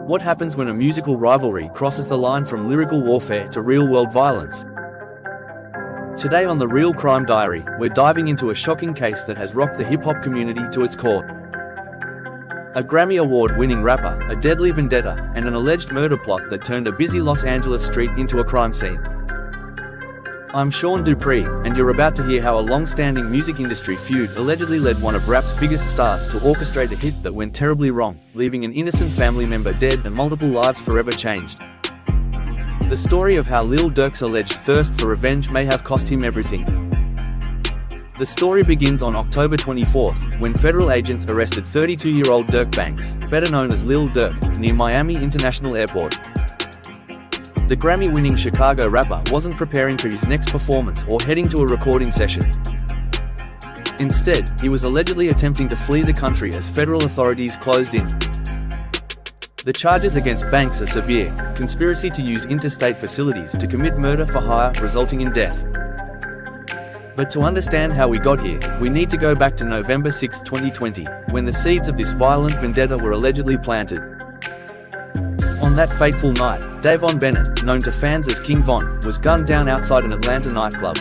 What happens when a musical rivalry crosses the line from lyrical warfare to real-world violence? Today on The Real Crime Diary, we're diving into a shocking case that has rocked the hip-hop community to its core. A Grammy Award-winning rapper, a deadly vendetta, and an alleged murder plot that turned a busy Los Angeles street into a crime scene. I'm Sean Dupree, and you're about to hear how a long-standing music industry feud allegedly led one of rap's biggest stars to orchestrate a hit that went terribly wrong, leaving an innocent family member dead and multiple lives forever changed. The story of how Lil Durk's alleged thirst for revenge may have cost him everything. The story begins on October 24th, when federal agents arrested 32-year-old Durk Banks, better known as Lil Durk, near Miami International Airport. The Grammy-winning Chicago rapper wasn't preparing for his next performance or heading to a recording session. Instead, he was allegedly attempting to flee the country as federal authorities closed in. The charges against Banks are severe: conspiracy to use interstate facilities to commit murder for hire resulting in death. But to understand how we got here, we need to go back to November 6, 2020, when the seeds of this violent vendetta were allegedly planted. On that fateful night, Davon Bennett, known to fans as King Von, was gunned down outside an Atlanta nightclub.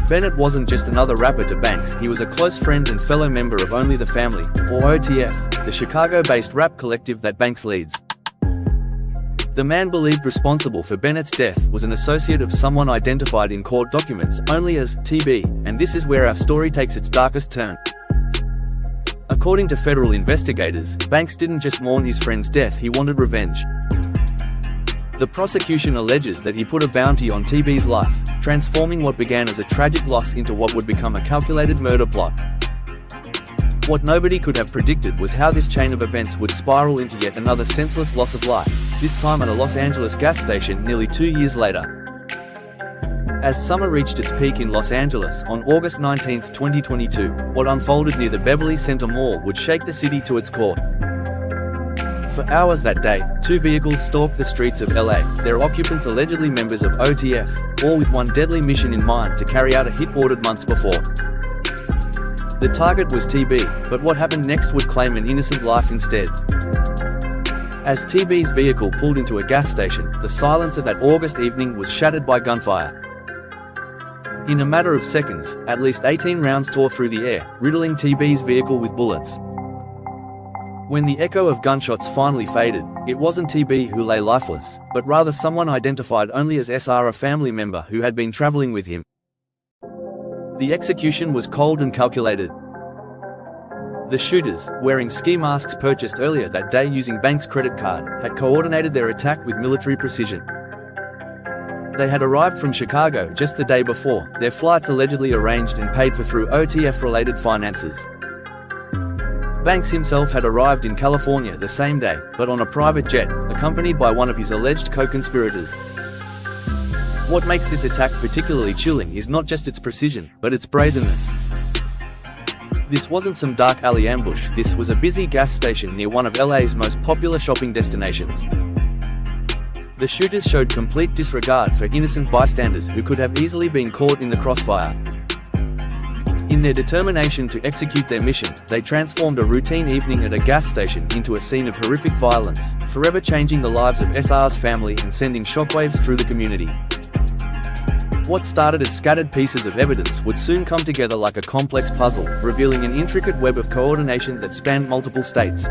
Bennett wasn't just another rapper to Banks, he was a close friend and fellow member of Only the Family, or OTF, the Chicago-based rap collective that Banks leads. The man believed responsible for Bennett's death was an associate of someone identified in court documents only as TB, and this is where our story takes its darkest turn. According to federal investigators, Banks didn't just mourn his friend's death, he wanted revenge. The prosecution alleges that he put a bounty on TB's life, transforming what began as a tragic loss into what would become a calculated murder plot. What nobody could have predicted was how this chain of events would spiral into yet another senseless loss of life, this time at a Los Angeles gas station nearly 2 years later. As summer reached its peak in Los Angeles on August 19, 2022, what unfolded near the Beverly Center Mall would shake the city to its core. For hours that day, two vehicles stalked the streets of LA, their occupants allegedly members of OTF, all with one deadly mission in mind: to carry out a hit ordered months before. The target was TB, but what happened next would claim an innocent life instead. As TB's vehicle pulled into a gas station, the silence of that August evening was shattered by gunfire. In a matter of seconds, at least 18 rounds tore through the air, riddling TB's vehicle with bullets. When the echo of gunshots finally faded, it wasn't TB who lay lifeless, but rather someone identified only as SR, a family member who had been traveling with him. The execution was cold and calculated. The shooters, wearing ski masks purchased earlier that day using Banks' credit card, had coordinated their attack with military precision. They had arrived from Chicago just the day before, their flights allegedly arranged and paid for through OTF-related finances. Banks himself had arrived in California the same day, but on a private jet, accompanied by one of his alleged co-conspirators. What makes this attack particularly chilling is not just its precision, but its brazenness. This wasn't some dark alley ambush, this was a busy gas station near one of LA's most popular shopping destinations. The shooters showed complete disregard for innocent bystanders who could have easily been caught in the crossfire. In their determination to execute their mission, they transformed a routine evening at a gas station into a scene of horrific violence, forever changing the lives of SR's family and sending shockwaves through the community. What started as scattered pieces of evidence would soon come together like a complex puzzle, revealing an intricate web of coordination that spanned multiple states.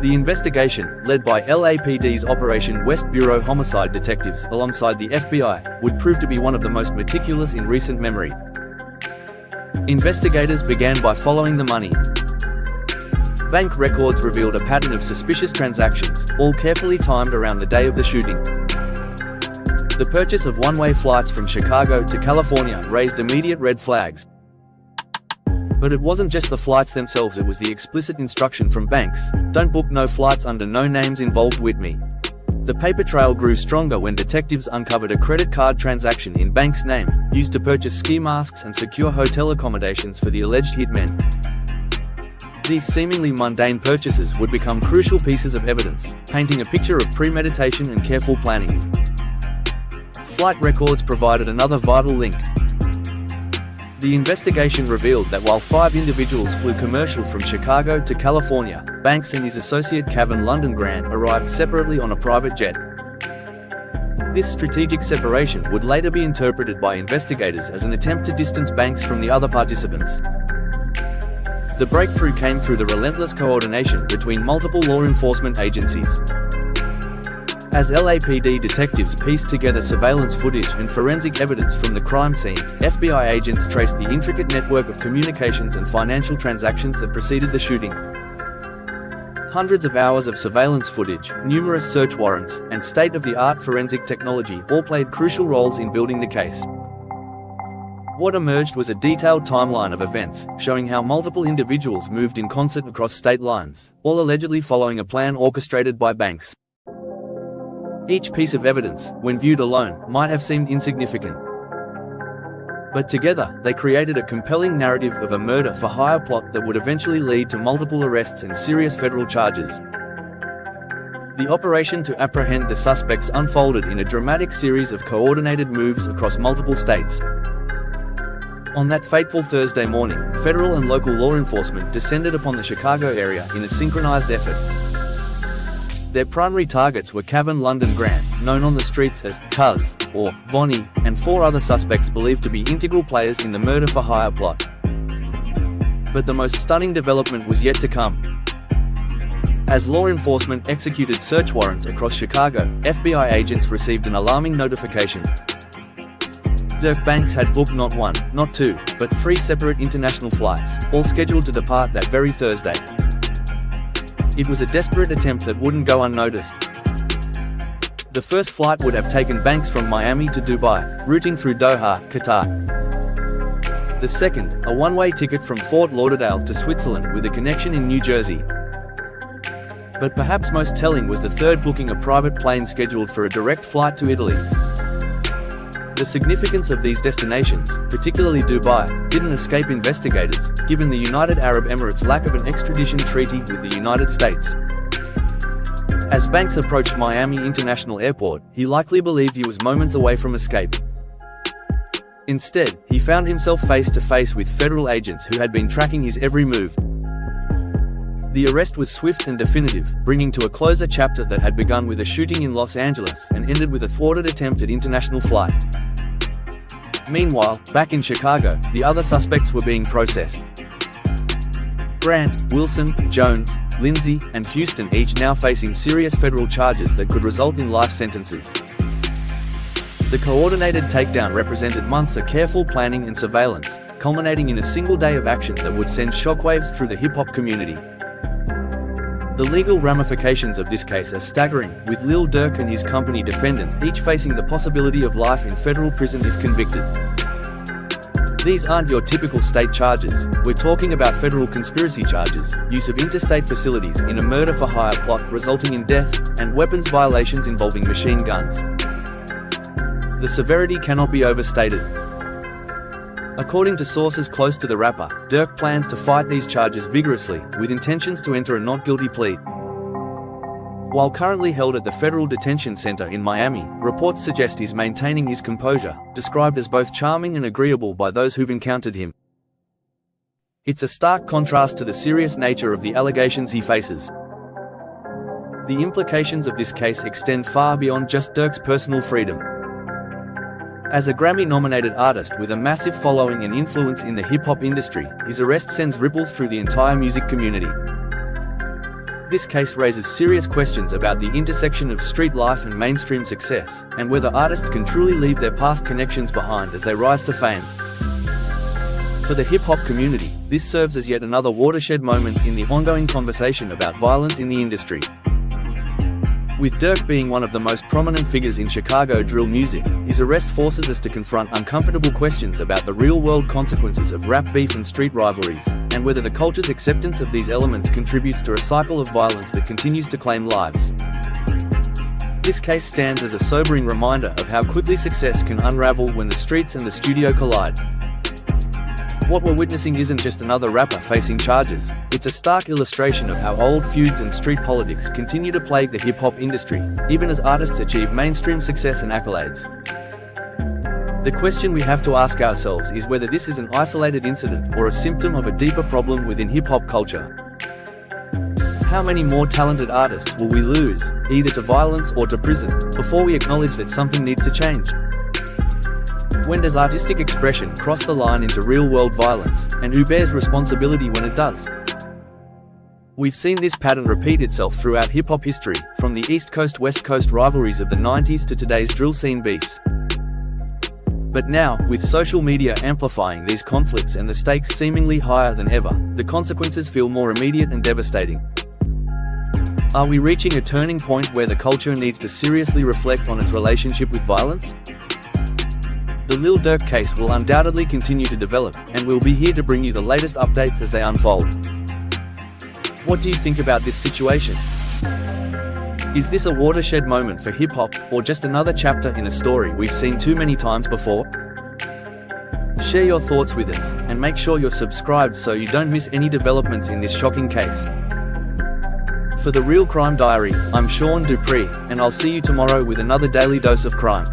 The investigation, led by LAPD's Operation West Bureau homicide detectives alongside the FBI, would prove to be one of the most meticulous in recent memory. Investigators began by following the money. Bank records revealed a pattern of suspicious transactions, all carefully timed around the day of the shooting. The purchase of one-way flights from Chicago to California raised immediate red flags. But it wasn't just the flights themselves, it was the explicit instruction from Banks: don't book no flights under no names involved with me. The paper trail grew stronger when detectives uncovered a credit card transaction in Banks' name, used to purchase ski masks and secure hotel accommodations for the alleged hitmen. These seemingly mundane purchases would become crucial pieces of evidence, painting a picture of premeditation and careful planning. Flight records provided another vital link. The investigation revealed that while 5 individuals flew commercial from Chicago to California, Banks and his associate Kevin London Grant arrived separately on a private jet. This strategic separation would later be interpreted by investigators as an attempt to distance Banks from the other participants. The breakthrough came through the relentless coordination between multiple law enforcement agencies. As LAPD detectives pieced together surveillance footage and forensic evidence from the crime scene, FBI agents traced the intricate network of communications and financial transactions that preceded the shooting. Hundreds of hours of surveillance footage, numerous search warrants, and state-of-the-art forensic technology all played crucial roles in building the case. What emerged was a detailed timeline of events, showing how multiple individuals moved in concert across state lines, all allegedly following a plan orchestrated by Banks. Each piece of evidence, when viewed alone, might have seemed insignificant. But together, they created a compelling narrative of a murder-for-hire plot that would eventually lead to multiple arrests and serious federal charges. The operation to apprehend the suspects unfolded in a dramatic series of coordinated moves across multiple states. On that fateful Thursday morning, federal and local law enforcement descended upon the Chicago area in a synchronized effort. Their primary targets were Kevin London Grant, known on the streets as Cuz, or Vonnie, and 4 other suspects believed to be integral players in the murder-for-hire plot. But the most stunning development was yet to come. As law enforcement executed search warrants across Chicago, FBI agents received an alarming notification. Durk Banks had booked not 1, not 2, but 3 separate international flights, all scheduled to depart that very Thursday. It was a desperate attempt that wouldn't go unnoticed. The first flight would have taken Banks from Miami to Dubai, routing through Doha, Qatar. The second, a one-way ticket from Fort Lauderdale to Switzerland with a connection in New Jersey. But perhaps most telling was the third booking, a private plane scheduled for a direct flight to Italy. The significance of these destinations, particularly Dubai, didn't escape investigators, given the United Arab Emirates' lack of an extradition treaty with the United States. As Banks approached Miami International Airport, he likely believed he was moments away from escape. Instead, he found himself face to face with federal agents who had been tracking his every move. The arrest was swift and definitive, bringing to a close a chapter that had begun with a shooting in Los Angeles and ended with a thwarted attempt at international flight. Meanwhile, back in Chicago, the other suspects were being processed. Grant, Wilson, Jones, Lindsay, and Houston each now facing serious federal charges that could result in life sentences. The coordinated takedown represented months of careful planning and surveillance, culminating in a single day of action that would send shockwaves through the hip-hop community. The legal ramifications of this case are staggering, with Lil Durk and his company defendants each facing the possibility of life in federal prison if convicted. These aren't your typical state charges. We're talking about federal conspiracy charges, use of interstate facilities in a murder-for-hire plot resulting in death, and weapons violations involving machine guns. The severity cannot be overstated. According to sources close to the rapper, Durk plans to fight these charges vigorously, with intentions to enter a not guilty plea. While currently held at the Federal Detention Center in Miami, reports suggest he's maintaining his composure, described as both charming and agreeable by those who've encountered him. It's a stark contrast to the serious nature of the allegations he faces. The implications of this case extend far beyond just Durk's personal freedom. As a Grammy-nominated artist with a massive following and influence in the hip-hop industry, his arrest sends ripples through the entire music community. This case raises serious questions about the intersection of street life and mainstream success, and whether artists can truly leave their past connections behind as they rise to fame. For the hip-hop community, this serves as yet another watershed moment in the ongoing conversation about violence in the industry. With Durk being one of the most prominent figures in Chicago drill music, his arrest forces us to confront uncomfortable questions about the real-world consequences of rap beef and street rivalries, and whether the culture's acceptance of these elements contributes to a cycle of violence that continues to claim lives. This case stands as a sobering reminder of how quickly success can unravel when the streets and the studio collide. What we're witnessing isn't just another rapper facing charges, it's a stark illustration of how old feuds and street politics continue to plague the hip-hop industry, even as artists achieve mainstream success and accolades. The question we have to ask ourselves is whether this is an isolated incident or a symptom of a deeper problem within hip-hop culture. How many more talented artists will we lose, either to violence or to prison, before we acknowledge that something needs to change? When does artistic expression cross the line into real-world violence, and who bears responsibility when it does? We've seen this pattern repeat itself throughout hip-hop history, from the East Coast-West Coast rivalries of the 90s to today's drill scene beefs. But now, with social media amplifying these conflicts and the stakes seemingly higher than ever, the consequences feel more immediate and devastating. Are we reaching a turning point where the culture needs to seriously reflect on its relationship with violence? The Lil Durk case will undoubtedly continue to develop, and we'll be here to bring you the latest updates as they unfold. What do you think about this situation? Is this a watershed moment for hip-hop, or just another chapter in a story we've seen too many times before? Share your thoughts with us, and make sure you're subscribed so you don't miss any developments in this shocking case. For The Real Crime Diary, I'm Sean Dupree, and I'll see you tomorrow with another daily dose of crime.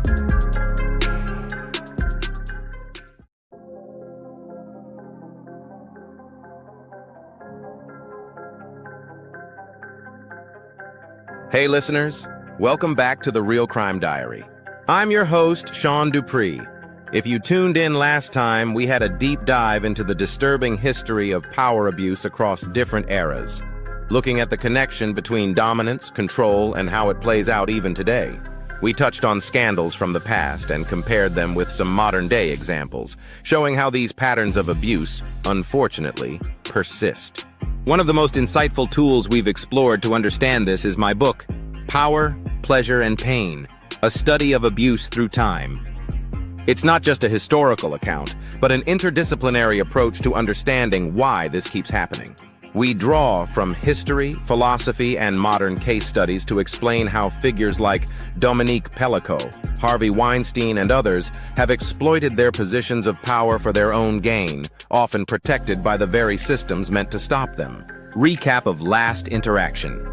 Hey listeners, welcome back to The Real Crime Diary. I'm your host, Sean Dupree. If you tuned in last time, we had a deep dive into the disturbing history of power abuse across different eras, looking at the connection between dominance, control, and how it plays out even today. We touched on scandals from the past and compared them with some modern-day examples, showing how these patterns of abuse, unfortunately, persist. One of the most insightful tools we've explored to understand this is my book, Power, Pleasure, and Pain, a study of abuse through time. It's not just a historical account, but an interdisciplinary approach to understanding why this keeps happening. We draw from history, philosophy, and modern case studies to explain how figures like Dominique Pellico, Harvey Weinstein, and others have exploited their positions of power for their own gain, often protected by the very systems meant to stop them. Recap of last interaction.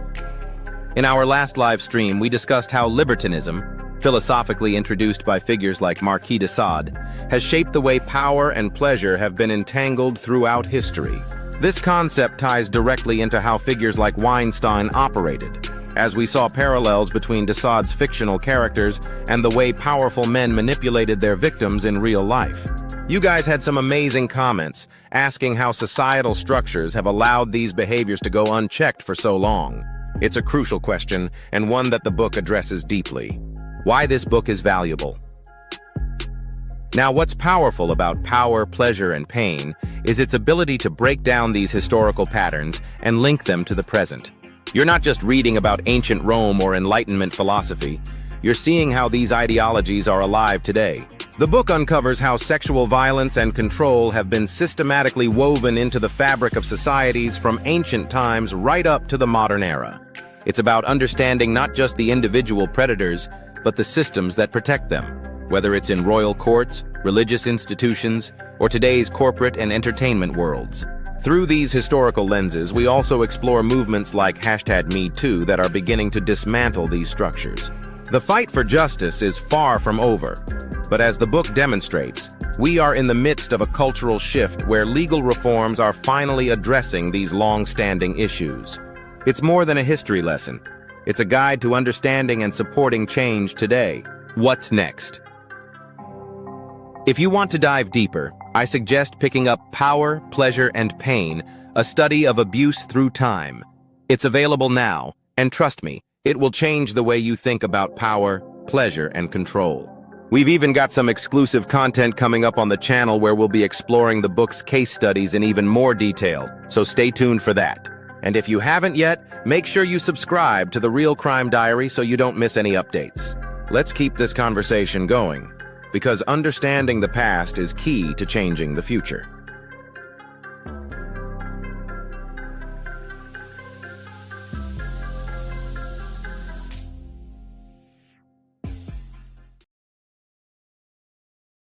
In our last live stream, we discussed how libertinism, philosophically introduced by figures like Marquis de Sade, has shaped the way power and pleasure have been entangled throughout history. This concept ties directly into how figures like Weinstein operated, as we saw parallels between de Sade's fictional characters and the way powerful men manipulated their victims in real life. You guys had some amazing comments, asking how societal structures have allowed these behaviors to go unchecked for so long. It's a crucial question, and one that the book addresses deeply. Why this book is valuable. Now, what's powerful about Power, Pleasure, and Pain is its ability to break down these historical patterns and link them to the present. You're not just reading about ancient Rome or Enlightenment philosophy, you're seeing how these ideologies are alive today. The book uncovers how sexual violence and control have been systematically woven into the fabric of societies from ancient times right up to the modern era. It's about understanding not just the individual predators, but the systems that protect them, whether it's in royal courts, religious institutions, or today's corporate and entertainment worlds. Through these historical lenses, we also explore movements like #MeToo that are beginning to dismantle these structures. The fight for justice is far from over, but as the book demonstrates, we are in the midst of a cultural shift where legal reforms are finally addressing these long-standing issues. It's more than a history lesson. It's a guide to understanding and supporting change today. What's next? If you want to dive deeper, I suggest picking up Power, Pleasure, and Pain, a study of abuse through time. It's available now, and trust me, it will change the way you think about power, pleasure, and control. We've even got some exclusive content coming up on the channel where we'll be exploring the book's case studies in even more detail, so stay tuned for that. And if you haven't yet, make sure you subscribe to The Real Crime Diary so you don't miss any updates. Let's keep this conversation going, because understanding the past is key to changing the future.